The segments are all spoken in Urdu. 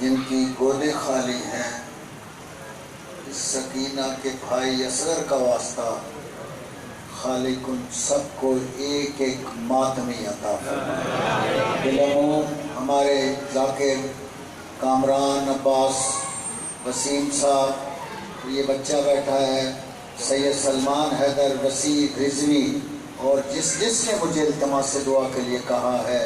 جن کی گودیں خالی ہیں، اس سکینہ کے بھائی اصغر کا واسطہ خالق ان سب کو ایک ایک ماتمی عطا فرمائے۔ بالعموم ہمارے ذاکر کامران عباس وسیم صاحب، یہ بچہ بیٹھا ہے سید سلمان حیدر وسیع رضوی، اور جس نے مجھے التماس سے دعا کے لیے کہا ہے،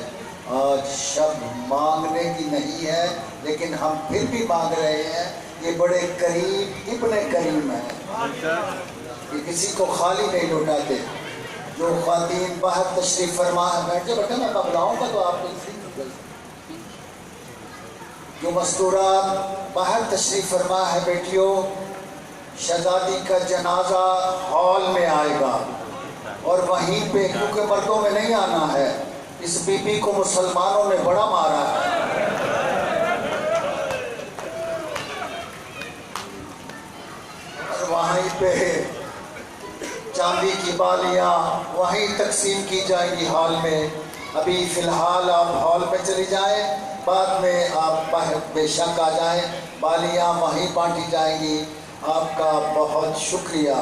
آج شب مانگنے کی نہیں ہے لیکن ہم پھر بھی مانگ رہے ہیں۔ یہ بڑے کریم ابن کریم ہیں کہ کسی کو خالی نہیں لوٹاتے۔ جو خواتین باہر تشریف فرما ہے، بیٹھ جائے بیٹھے، میں بلاؤں گا تو آپ جو مستورات باہر تشریف فرما ہے بیٹیوں، شہزادی کا جنازہ ہال میں آئے گا اور وہیں پہ، کیونکہ مردوں میں نہیں آنا ہے، اس بی بی کو مسلمانوں نے بڑا مارا ہے، اور وہیں پہ چاندی کی بالیاں وہیں تقسیم کی جائیں گی ہال میں۔ ابھی فی الحال آپ ہال میں چلی جائیں، بعد میں آپ باہر بے شک آ جائیں، بالیاں وہیں بانٹی جائیں گی۔ آپ کا بہت شکریہ۔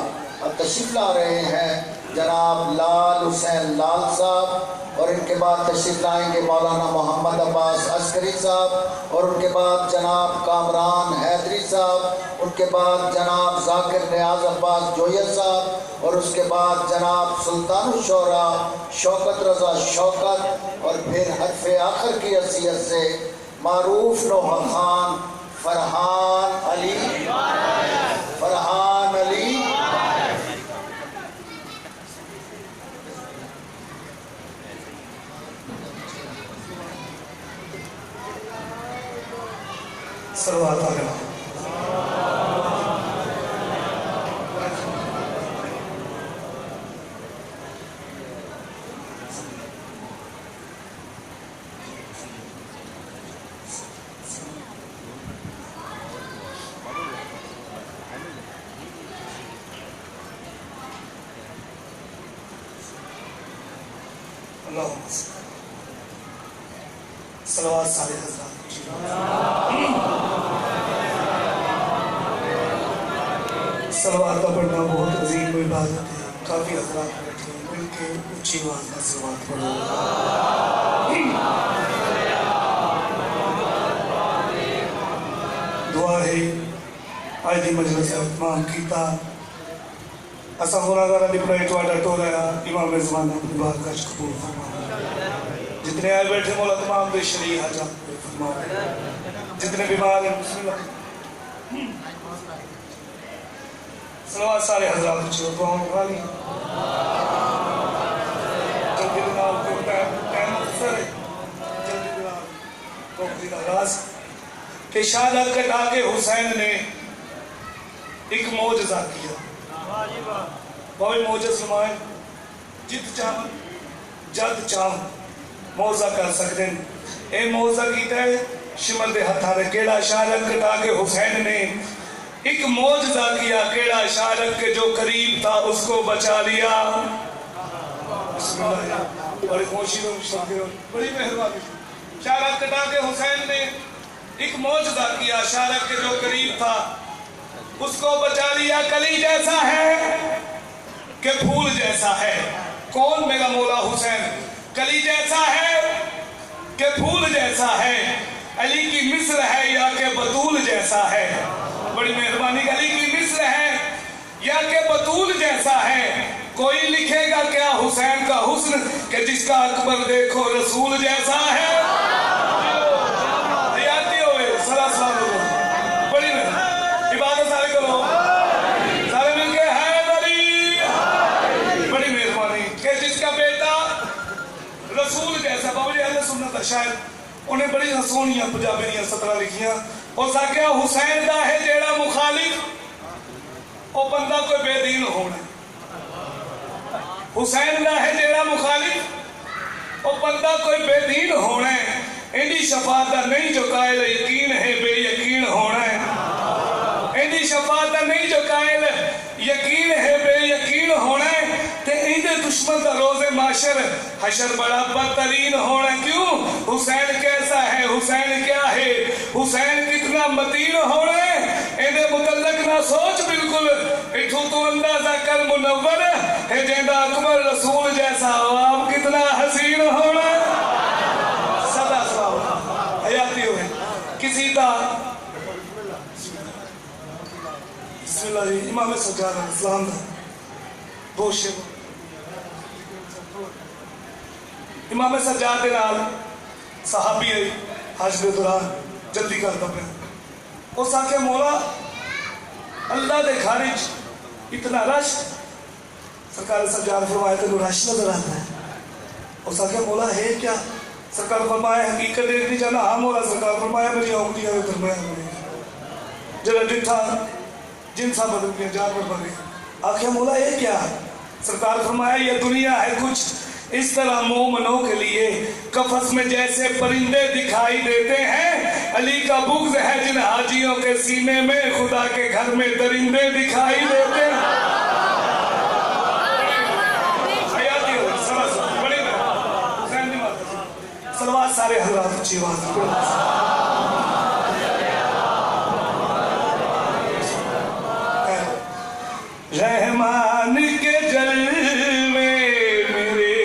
اب تشریف لا رہے ہیں جناب لال حسین لال صاحب، اور ان کے بعد تشریف لائیں گے مولانا محمد عباس عسکری صاحب، اور ان کے بعد جناب کامران حیدری صاحب، ان کے بعد جناب ذاکر نیاز عباس جویل صاحب، اور اس کے بعد جناب سلطان الشعراء شوکت رضا شوکت، اور پھر حرف آخر کی حیثیت سے معروف نوحہ خان فرحان علی صلوات علیہ۔ اللہم صلوات سارے حضرات۔ صلوات کا پڑھنا بہت عظیم عبادت ہے، کافی حضرات بیٹھے ہیں، مل کے اونچی آواز میں صلوات پڑھو۔ دعا ہے آج دی مجلس کا اہتمام کیتا، اسا گناہگار علی پڑھائی تواڈا ٹولا امام زمانہ اپنی بات کا قبول فرمائے۔ جتنے آئے بیٹھے مولا تمام بے شریع حاجات پورے فرمائے، جتنے بیمار ہیں بسم اللہ صلوات سارے حضرات اچھو دعاؤں اٹھا لیں۔ جلدی دنال کو ٹائم مختصر ہے، جلدی دنال کو خرید آغاز کہ شہادت کے ڈاکے حسین نے ایک معجزہ کیا۔ بہت معجز نمائیں جت چاہم جد چاہم موضع کر سکتے ہیں۔ اے موضع کیتا ہے شمل دے ہتھا دے کیڑا شہادت کے ڈاکے حسین نے ایک معجزہ کیا، کیڑا شہادت کے جو قریب تھا اس کو بچا لیا۔ بسم اللہ، بڑی خوشی دو مشتاقیوں، بڑی مہربانی۔ شہادت کے ڈاکے حسین نے ایک معجزہ کیا، شہادت کے جو قریب تھا اس کو بچا لیا۔ کلی جیسا ہے کہ پھول جیسا ہے، کون میرا مولا حسین؟ کلی جیسا ہے کہ پھول جیسا ہے، علی کی مصر ہے یا کہ بطول جیسا ہے۔ بڑی مہربانی، علی کی مصر ہے یا کہ بطول جیسا ہے۔ کوئی لکھے گا کیا حسین کا حسن کہ جس کا اکبر دیکھو رسول جیسا ہے۔ حیاتی ہوئے صلاح سلام ہوئے، بڑی مہربانی، عبادت سارے کرو سارے مل کے حیدری۔ بڑی مہربانی کہ جس کا بیٹا رسول جیسا۔ بابا جی اہل سنت ہے، شاید انہیں بڑی سونیاں پنجابی دیاں 17 لکھیاں۔ اور ساکیا حسین دا ہے جیڑا مخالف او بندہ کوئی بے دین ہونا، حسین دا ہے جیڑا مخالف او بندہ کوئی بے دین ہونا ہے۔ انہی شفاعت دا نہیں جو قائل یقین ہے بے یقین ہونا ہے، انہی شفاعت دا نہیں جو قائل یقین ہے بے یقین ہونا ہے۔ تے ایندے دشمن دا روز معاشر حشر بڑا بدترین ہونا ہے۔ کیوں؟ حسین کیسا ہے، حسین کیا ہے، حسین کتنا متین ہونا ہے۔ ایندے متعلق نہ سوچ بالکل، اٹھو تو اندازہ کر منور ہے جیندہ اکبر رسول جیسا ہو، آپ کتنا حسین ہونا ہے۔ صدا سلام حیاتی ہوئے کسی دا بسم اللہ جی امام سجاد اسلام دا بوشے امام سجاد نال صحابی ہے حج دے دوران جلدی کرتا پہ اس آنکھے مولا اللہ دے خارج اتنا رش سرکار سجاد فرمایا تینوں رش نظر آتا ہے؟ اس آخیا مولا ہے کیا؟ سرکار فرمایا حقیقت دیکھنی چاہنا؟ ہاں مولا. سرکار فرمایا میری انگلیاں میں درمیان ہو گئی. جب ڈٹھا جنسا بدل گیا، جانور بن گیا. آخیا مولا یہ کیا؟ سرکار فرمایا یہ دنیا ہے کچھ اس طرح مومنوں کے لیے قفس میں جیسے پرندے دکھائی دیتے ہیں، علی کا بغض ہے جن حاجیوں کے سینے میں خدا کے گھر میں درندے دکھائی دیتے ہیں. سلوات سارے حضرات اچھی بات. رحمان کے جلوے میرے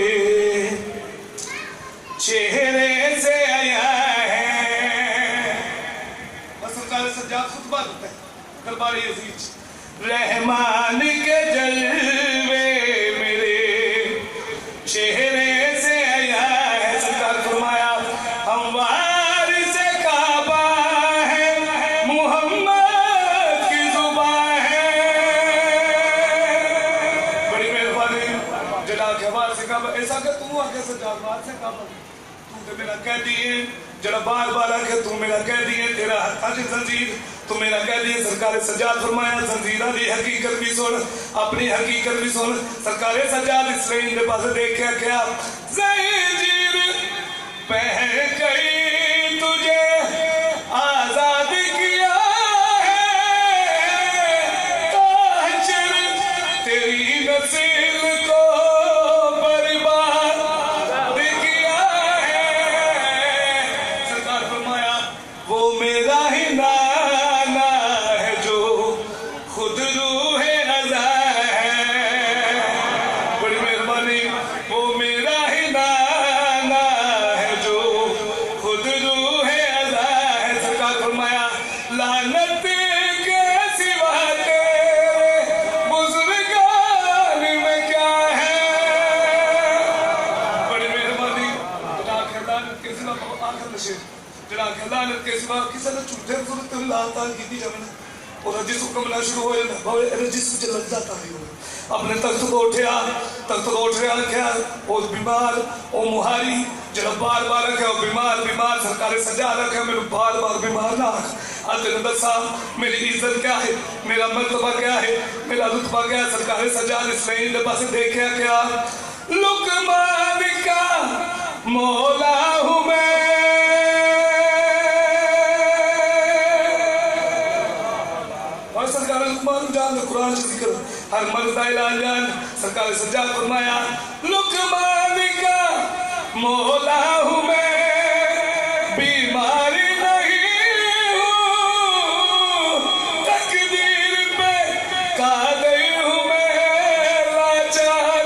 چہرے سے آیا ہے. بس سرکار سجاد خطبہ دیتا ہے دربار عزیز. رحمان کے جلوے میرے چہرے سے آیا ہے. سرکار فرمایا ہموار سے کعبہ ہے محمد کی زبان ہے. بڑی مہربانی جڑا کے بار سے کعبہ ایسا کہ تم آگے سجاد بار سے کعبہ تم تو میرا کہہ دیئے جڑا بار بار آگے تم میرا کہہ دیئے تیرا حتاج زنجیر تم میرا کہہ دیئے. سرکار سجاد فرمایا زنجیرہ دی حقیقت بھی سن اپنی حقیقت بھی سن. سرکار سجاد اس لئے اندے پاس دیکھا کیا زنجیر پہن گئی تجھے آزاد کیا ہے تاجر تیری نسل کو برباد کیا ہے. سرکار فرمایا وہ میرا ہی نانا ہے جو خود روح ازا ہے. بڑی مہربانی وہ میرا ہی نانا ہے جو خود روح ازا ہے. سرکار فرمایا لعنت کے سوا تیرے بزرگان میں کیا ہے. بڑی مہربانی جڑا کہ لعنت کے سوا آخر نشیر جڑا کہ لعنت کے سوا کسی نے جھوٹے بزرگ تے اللہ تعالی کی جمنا اور رجس حکم نہ شروع ہو جاتا بھاوے رجس وچ لگ جاتا ہے. اپنے تخت تو اٹھیا کیا او بیمار او مہاری جڑا بار بار رکھا او بیمار سرکار سجاد رکھا میرے بار بار بیمار نہ آکھ. آتے دسا میری عزت کیا ہے میرا مرتبہ کیا ہے میرا رتبہ کیا ہے. سرکار سجاد اس لئے اندے پاس دیکھا کیا لقمان کا مولا ہوں میں اور سرکار لقمان جان قرآن سے ذکر ہر مرد اعلان جان. سرکار سجاد فرمایا لقمان کا مولا ہوں میں بیماری نہیں ہوں تقدیر پہ قادر ہوں میں لاچار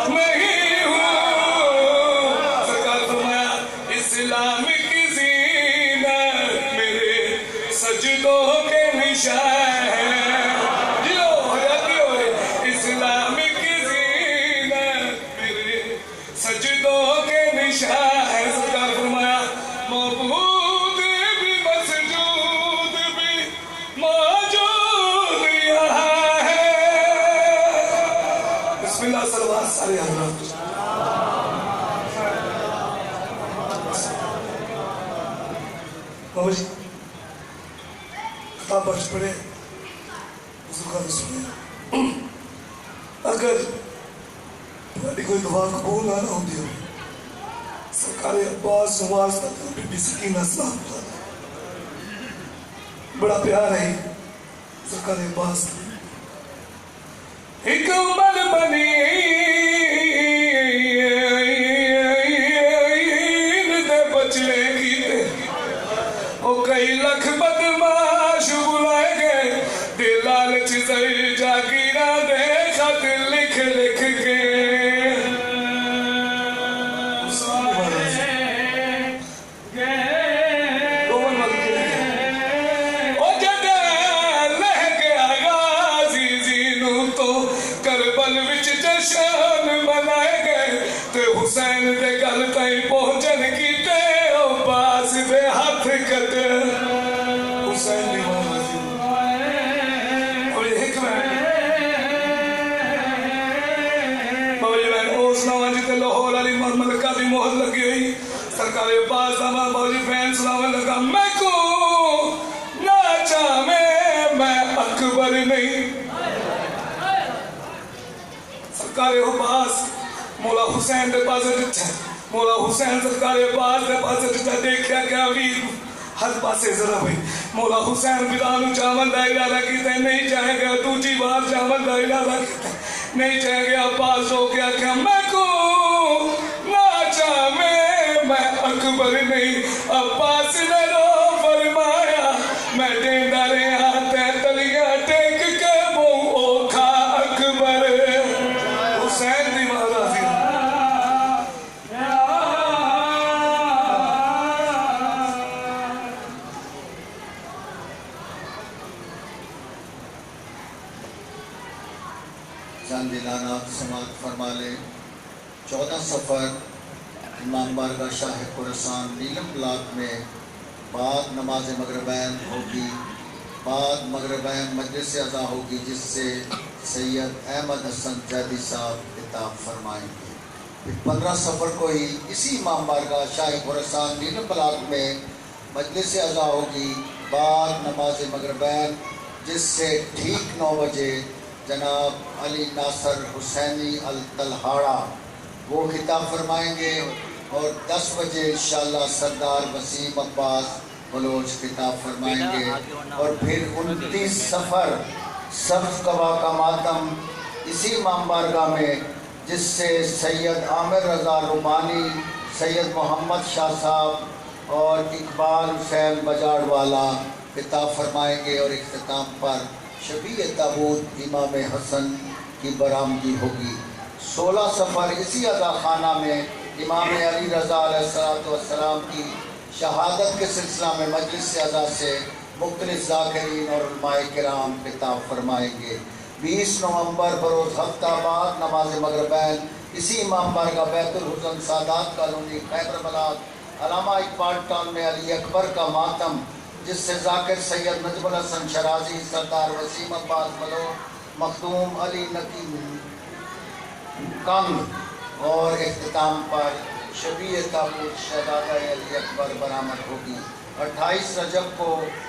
نہیں ہوں. سرکار فرمایا اسلام کی زینت میرے سجدوں کے نشان سجدوں کے نشان ہے. سرکار فرمایا معبود بھی مسجود بھی موجود یہاں ہے. بسم اللہ صلوات سارے حضرات. بابا جی خطاب بخش پڑے بزرگان سنے اگر تھوڑی کوئی دعا قبول نہ ہوتی ہو سرکار عباس نواز تک بی بی سکینہ سلام بڑا پیار ہے سرکار عباس. ایک عمر بنی دے بچڑے کیتے او کئی لکھ بدماش بلائے گئے دے لالچ زر جاگیرہ دے خط لکھ لکھ کے حسین دے گل تائیں پہنچن کی تے او باس دے ہاتھ کٹ حسین دی ماما جی اور یہ حکمت سناواں جتے لاہور والی ملکہ دی مہر لگی ہوئی سرکار پاک زمان باوجی فین سناواں لگا میں کو نہ چاہے میں اکبر نہیں سرکار عباس مولا حسین دے پاس جتا مولا حسین سرکار عباس دے پاس جتا دیکھیا کہ امیر ہر پاسے ضرب ہے مولا حسین بلال چاون دا ارادہ کیتا نہیں چاہے گا دوسری بار چاون دا ارادہ کیتا نہیں چاہے گا عباس ہو گیا کہ میں کو نہ چاہے میں اکبر نہیں عباس نے رو فرمایا میں دیندا رہا تے تلیاں ٹیک کے منہ اوکھا اکبر حسین دی مہارا سی جان دلانا سماعت فرما لے 14 سفر امام بارگاہ شاہ خراسان نیلم بلاک میں بعد نماز مغربین ہوگی بعد مغربین مجلس ادا ہوگی جس سے سید احمد حسن جیدی صاحب خطاب فرمائیں گے پھر 15 سفر کو ہی اسی امام بارگاہ شاہ خراسان نیلم بلاک میں مجلس ادا ہوگی بعد نماز مغربین جس سے ٹھیک 9 بجے جناب علی ناصر حسینی التلہاڑا وہ خطاب فرمائیں گے اور 10 بجے انشاءاللہ سردار وسیم عباس بلوچ خطاب فرمائیں گے اور پھر 29 سفر سبز قبا کا ماتم اسی امام بارگاہ میں جس سے سید عامر رضا رومانی سید محمد شاہ صاحب اور اقبال حسین بجاڑ والا خطاب فرمائیں گے اور اختتام پر شفیع تابوت امام حسن کی برآمدی ہوگی 16 سفر اسی عزا خانہ میں امام علی رضا علیہ السلام کی شہادت کے سلسلہ میں مجلس عزا سے مختلف ذاکرین اور علماء کرام خطاب فرمائیں گے 20 نومبر بروز ہفتہ بعد نماز مغربین اسی امام بارگاہ بیت الحسن سادات کالونی خیبر ملاد علامہ اقبال ٹاؤن میں علی اکبر کا ماتم جس سے ذاکر سید نجم الحسن شرازی سردار وسیم عباس بلو مخدوم علی نقی کنگ اور اختتام پر شفیع تابوت شہزادہ علی اکبر برآمد ہوگی 28 رجب کو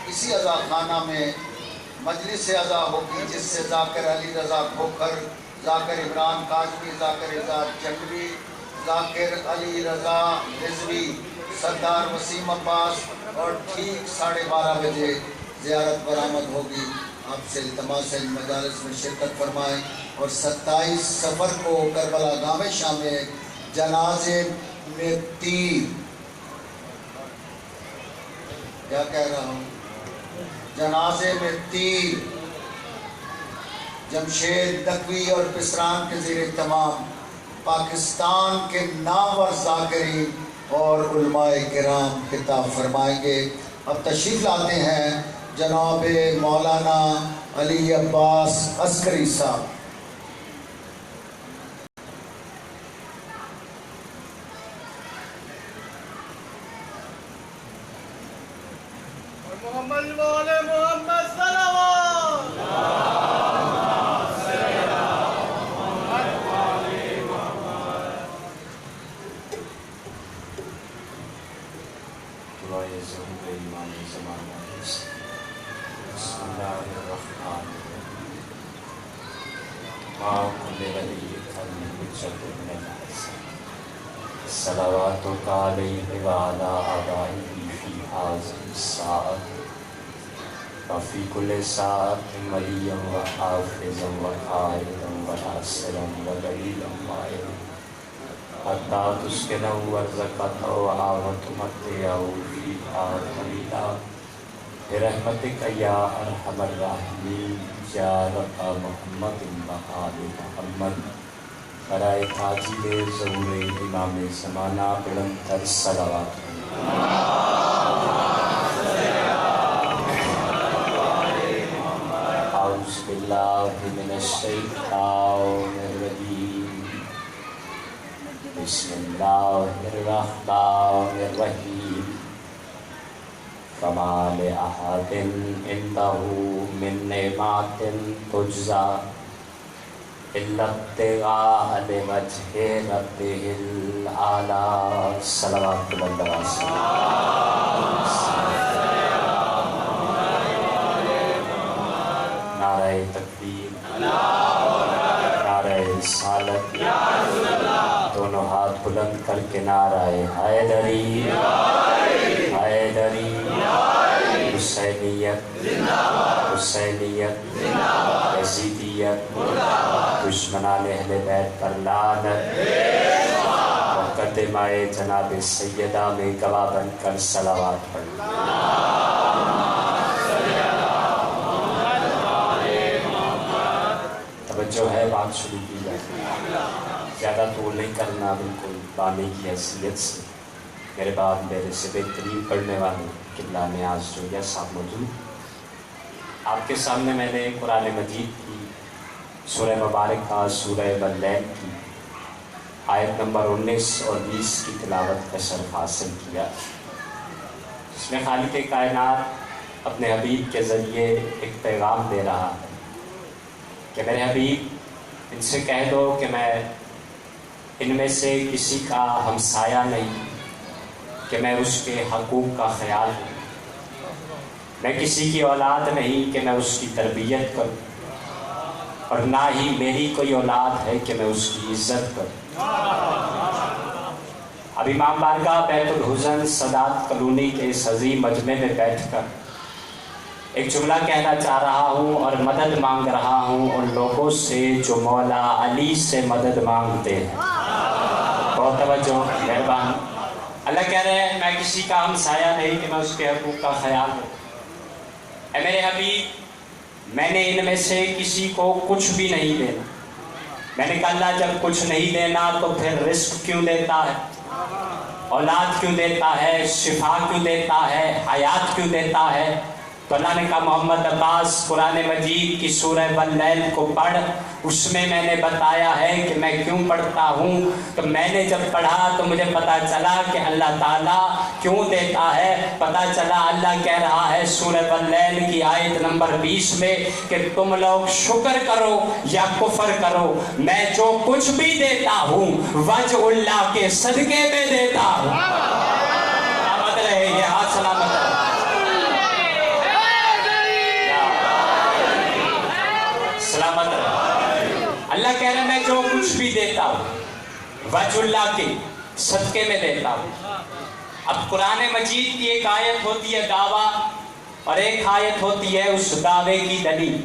اسی عزا خانہ میں مجلس عزا ہوگی جس سے ذاکر علی رضا کھوکھر ذاکر عمران کاظمی ذاکر اعزاز جنگوی ذاکر علی رضا رضوی سردار وسیم عباس اور ٹھیک 12:30 بجے زیارت برآمد ہوگی آپ سے التماس ہے مجالس میں شرکت فرمائیں اور 27 سفر کو کربلا گام شاہ میں جنازے میں تیر کیا کہہ رہا ہوں جنازے میں تیر جمشید دکوی اور پسران کے زیر اہتمام پاکستان کے نامور ذاکرین اور علماء کرام خطاب فرمائیں گے اب تشریف لاتے ہیں جناب مولانا علی عباس عسکری صاحب محمد والے محمد صلوات دعائے ظہور امام زمانہ بسم اللہ الرحمن الرحیم ما کل ولی الحجت من الحسن صلواتک علیہ وعلی آبائہ فی هذه الساعة وفی کل ساعة ولیا وحافظا وقائدا وناصرا ودلیلا مائلا حتی تسکنوا ورزقته وتمتعه فیہا طویلا برحمتک یا ارحم الراحمین یا رب محمد وآل محمد برائے تاجیل ظہور امام زمانہ بلندتر صلوات اعوذ باللہ من الشیطان الرجیم بسم اللہ الرحمن الرحیم فما لأحد عنده من نعمة تجزى إلا ابتغاء لوجه ربه الأعلى صلوات الله نعرہ تکبیر، نعرہ رسالت، دونوں ہاتھ بلند کر کے نعرہ حیدری حیدری، حسینیت حسینیت، یزیدیت، دشمنان اہل بیت پر لعنت، مقدمہ جناب سیدہ میں گواہ بن کر صلوات پڑھیں۔ توجہ ہے، بات شروع کی جائے، زیادہ طول نہیں کرنا، بالکل بانی کی حیثیت سے میرے بعد میرے سے بہترین پڑھنے والے قبلہ نیاز جویا صاحب موجود۔ آپ کے سامنے میں نے قرآن مجید کی سورہ مبارکہ سورہ واللیل کی آیت نمبر 19 اور 20 کی تلاوت کا شرف حاصل کیا، اس میں خالق کائنات اپنے حبیب کے ذریعے ایک پیغام دے رہا ہے کہ میرے حبیب ان سے کہہ دو کہ میں ان میں سے کسی کا ہمسایہ نہیں، کہ میں اس کے حقوق کا خیال کروں، میں کسی کی اولاد نہیں کہ میں اس کی تربیت کروں، اور نہ ہی میری کوئی اولاد ہے کہ میں اس کی عزت کروں۔ اب امام بارگاہ بیت الحزن سادات کالونی کے اس عظیم مجمع میں بیٹھ کر ایک جملہ کہنا چاہ رہا ہوں اور مدد مانگ رہا ہوں ان لوگوں سے جو مولا علی سے مدد مانگتے ہیں۔ بہت توجہ، مہربان۔ اللہ کہہ رہے ہیں میں کسی کا ہمسایہ نہیں کہ میں اس کے حقوق کا خیال کروں۔ اے میرے حبیب، میں نے ان میں سے کسی کو کچھ بھی نہیں دینا۔ میں نے کہا اللہ جب کچھ نہیں دینا تو پھر رزق کیوں دیتا ہے، اولاد کیوں دیتا ہے، شفا کیوں دیتا ہے، حیات کیوں دیتا ہے؟ تو اللہ نے کہا محمد عباس قرآن مجید کی سورہ واللیل کو پڑھ، اس میں نے بتایا ہے کہ میں کیوں پڑھتا ہوں۔ تو میں نے جب پڑھا تو مجھے پتا چلا کہ اللہ تعالیٰ کیوں دیتا ہے۔ پتا چلا اللہ کہہ رہا ہے سورہ واللیل کی آیت نمبر 20 میں کہ تم لوگ شکر کرو یا کفر کرو، میں جو کچھ بھی دیتا ہوں وجہ اللہ کے صدقے میں دیتا ہوں۔ سلامت رہے، یہ ہاتھ سلامت رہے، سلامت رہے۔ اللہ کہہ رہا ہے میں جو کچھ بھی دیتا ہوں وجہ اللہ کے صدقے میں دیتا ہوں۔ اب قرآن مجید کی ایک آیت ہوتی ہے دعویٰ اور ایک آیت ہوتی ہے اس دعوے کی دلیل۔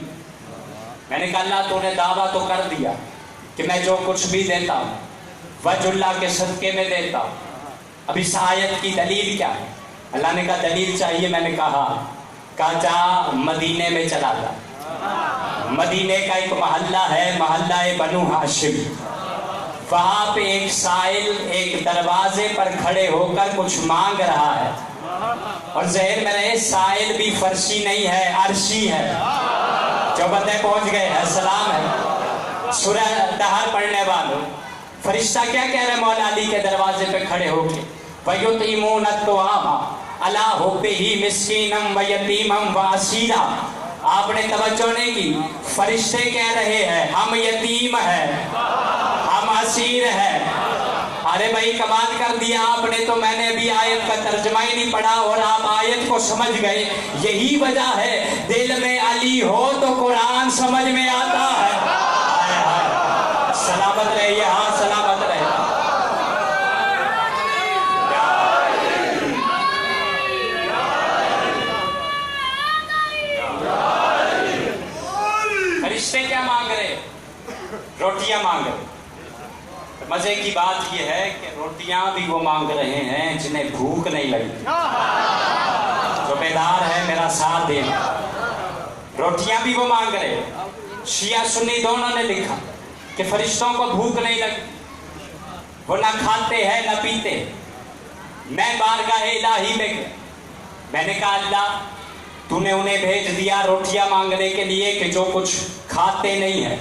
میں نے کہا اللہ تو نے دعویٰ تو کر دیا کہ میں جو کچھ بھی دیتا ہوں وجہ اللہ کے صدقے میں دیتا ہوں، اب اس آیت کی دلیل کیا ہے؟ اللہ نے کہا دلیل چاہیے۔ میں نے کہا جا مدینے میں چلا جا۔ مدینے کا ایک محلہ ہے، محلہ بنو ہاشم، وہاں پہ ایک سائل ایک دروازے پر کھڑے ہو کر کچھ مانگ رہا ہے، اور ذہن میں رہے سائل بھی فرشی نہیں ہے، عرشی ہے۔ جو بندے پہنچ گئے ہیں سلام ہے۔ سورہ دہر پڑھنے والوں، فرشتہ کیا کہہ رہے مولا علی کے دروازے پہ کھڑے ہو کے وَيُطْعِمُونَ الطَّعَامَ عَلَىٰ حُبِّهِ مِسْكِينًا وَيَتِيمًا وَأَسِيرًا۔ آپ نے توجہ نہیں کی، فرشتے کہہ رہے ہیں ہم یتیم ہیں، ہم اسیر ہیں۔ ارے بھائی کمال کر دیا آپ نے، تو میں نے ابھی آیت کا ترجمہ ہی نہیں پڑھا اور آپ آیت کو سمجھ گئے۔ یہی وجہ ہے دل میں علی ہو تو قرآن سمجھ میں آتا ہے۔ سلامت رہیے، ہاں سلامت رہے۔ فرشتے کیا مانگ رہے؟ روٹیاں مانگ رہے۔ مزے کی بات یہ ہے کہ روٹیاں بھی وہ مانگ رہے ہیں جنہیں بھوک نہیں لگی۔ جو بیدار ہے میرا ساتھ دینا، روٹیاں بھی وہ مانگ رہے۔ شیعہ سنی دونوں نے لکھا کہ فرشتوں کو بھوک نہیں لگی، وہ نہ کھاتے ہیں نہ پیتے۔ میں بارگاہ الہی میں گیا، میں نے کہا اللہ تو نے انہیں بھیج دیا روٹیاں مانگنے کے لیے کہ جو کچھ کھاتے نہیں ہیں،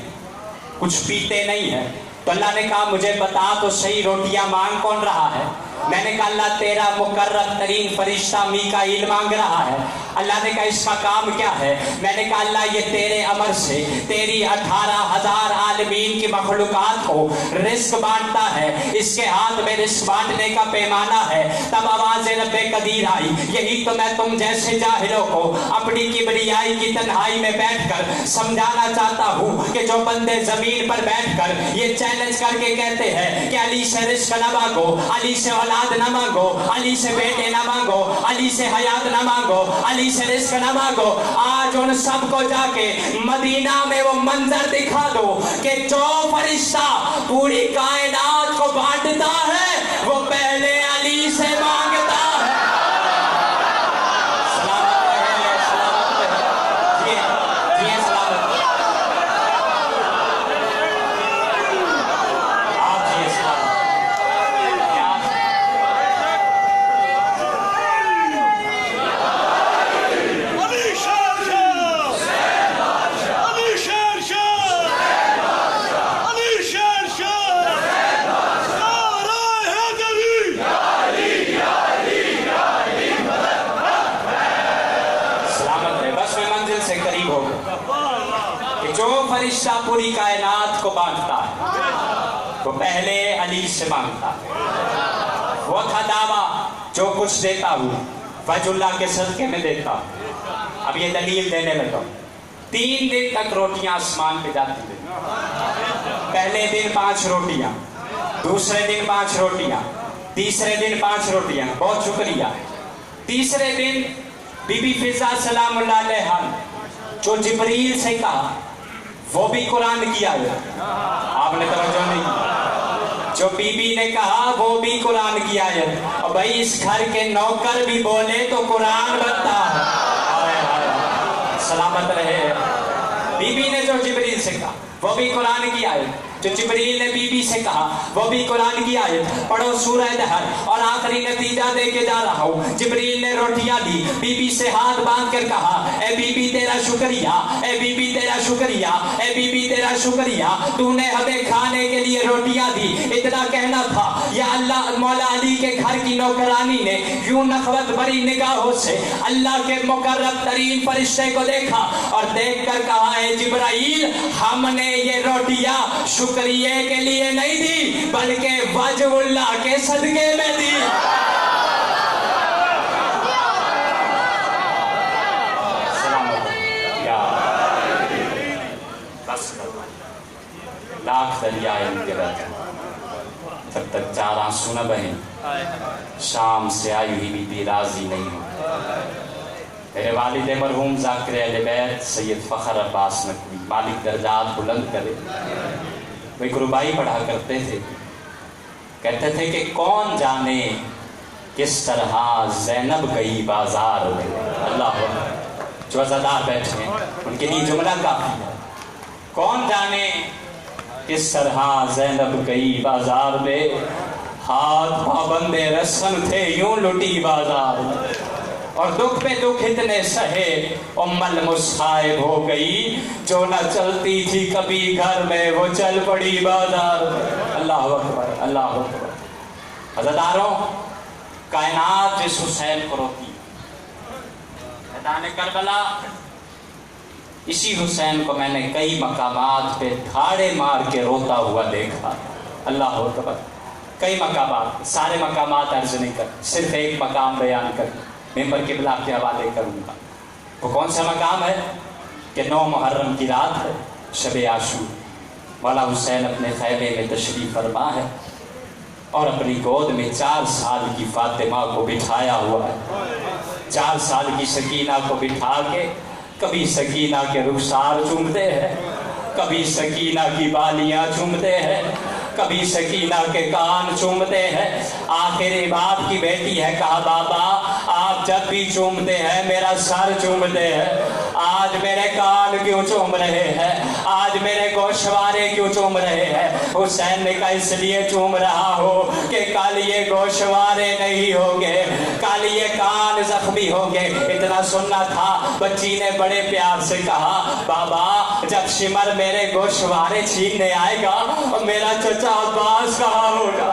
کچھ پیتے نہیں ہیں، تو اللہ نے کہا مجھے بتا تو صحیح روٹیاں مانگ کون رہا ہے؟ میں نے کہا اللہ تیرا مقرب ترین فرشتہ میکائیل مانگ رہا ہے۔ اللہ نے کہا اس کا کام کیا ہے؟ میں نے کہا اللہ یہ تیرے امر سے تیری 18,000 عالمین کی مخلوقات کو رزق بانٹتا ہے، اس کے ہاتھ میں رزق بانٹنے کا پیمانہ ہے۔ تب آواز رب قدیر آئی، یہی تو میں تم جیسے جاہلوں کو اپنی کبریائی کی تنہائی میں بیٹھ کر سمجھانا چاہتا ہوں کہ جو بندے زمین پر بیٹھ کر یہ چیلنج کر کے کہتے ہیں کہ علی سے رزق نہ مانگو، علی سے اولاد نہ مانگو، علی سے بیٹے نہ مانگو، علی سے حیات نہ مانگو، علی سے رزق نہ مانگو، آج ان سب کو جا کے مدینہ میں وہ منظر دکھا دو کہ جو فرشتہ پوری کائنات کو بانٹتا ہے وہ پہلے علی سے مانگتا ہے۔ سلامت رہے، سلامت رہے، جی سلامت رہے، آپ جی سلامت علی شیر شاہ، علی شیر شاہ، علی شیر شاہ، نعرہ حیدری، سلامت رہے۔ بس میں منزل سے قریب ہو گیا کہ جو فرشتہ پوری کائنات کو بانٹتا ہے وہ پہلے علی سے مانگتا ہے۔ وہ تھا دعویٰ جو کچھ دیتا ہوں وجہ اللہ کے صدقے میں دیتا ہوں۔ اب یہ دلیل دینے لگا ہوں۔ 3 دن تک روٹیاں آسمان پہ جاتی رہی۔ پہلے دن 5 روٹیاں، دوسرے دن 5 روٹیاں، تیسرے دن 5 روٹیاں، بہت شکریہ۔ تیسرے دن بی بی فضا سلام اللہ علیہا جو جبریل سے کہا وہ بھی قرآن کی آیت، آپ نے توجہ نہیں کی، جو بی بی نے کہا وہ بھی قرآن کی آیت، اور بھائی اس گھر کے نوکر بھی بولے تو قرآن بنتا ہے۔ سلامت رہے۔ بی بی نے جو جبریل سے کہا وہ بھی قرآن کی آیت، جو جبریل نے بی بی سے کہا وہ بھی قرآن کی آیت۔ پڑھو سورہ دہر، اور آخری نتیجہ دے کے جا رہا ہوں۔ جبریل نے روٹیاں لی، بی بی سے ہاتھ باندھ کر کہا اے بی بی تیرا شکریہ، اے بی بی تیرا شکریہ، اے بی بی تیرا شکریہ، تو نے ہمیں کھانے کے لیے روٹیاں دی۔ اتنا کہنا تھا یا اللہ مولا علی کے گھر کی نوکرانی نے یوں نخوت بری نگاہوں سے اللہ کے مقرب ترین فرشتے کو دیکھا اور دیکھ کر کہا اے جبرائیل ہم نے یہ روٹیاں شکریہ کے لیے نہیں دی بلکہ وجہ اللہ کے صدقے میں دی۔ لاکھ دریائے ان کے رہتے جب تک 4 آنسو نہ بہیں شام سے آئی ہوئی بی بی راضی نہیں ہو۔ میرے والد مرحوم ذاکر اہل بیت سید فخر عباس نقوی مالک درجات بلند کرے، وہ ایک ربائی پڑھا کرتے تھے، کہتے تھے کہ کون جانے کس طرح زینب گئی بازار میں۔ اللہ اکبر، جو عزادار بیٹھے ہیں ان کے لیے جملہ کافی ہے۔ کون جانے کس طرح زینب گئی بازار میں، ہاتھ پابندے رسم تھے یوں لٹی بازار میں، اور دکھ پہ دکھ اتنے سہے ام المصائب ہو گئی، جو نہ چلتی تھی کبھی گھر میں وہ چل پڑی بازار میں۔ اللہ اکبر، اللہ اکبر۔ عزاداروں، کائنات جس حسین کو روتی میدان کربلا، اسی حسین کو میں نے کئی مقامات پہ دھاڑے مار کے روتا ہوا دیکھا۔ اللہ اکبر، کئی مقامات، سارے مقامات عرض نہیں کر، صرف ایک مقام بیان کر ممبر قبلہ کے حوالے کروں گا۔ وہ کون سا مقام ہے کہ 9 محرم کی رات ہے، شب عاشور، مولا حسین اپنے خیمے میں تشریف فرما ہے اور اپنی گود میں 4 سال کی فاطمہ کو بٹھایا ہوا ہے۔ 4 سال کی سکینہ کو بٹھا کے کبھی سکینہ کے رخسار چومتے ہیں، کبھی سکینہ کی بالیاں چومتے ہیں، کبھی سکینہ کے کان چومتے ہیں۔ آخر باپ کی بیٹی ہے، کہا بابا آپ جب بھی چومتے ہیں میرا سر چومتے ہیں، آج میرے کان کیوں چوم رہے ہیں، آج میرے گوشوارے کیوں چوم رہے ہیں؟ حسین نے کہا اس لیے چوم رہا ہو کہ کل یہ گوشوارے نہیں ہوگے، کل یہ کان زخمی ہوگے۔ اتنا سننا تھا، بچی نے بڑے پیار سے کہا بابا جب شمر میرے گوشوارے چھیننے آئے گا اور میرا چچا عباس کہاں ہوگا؟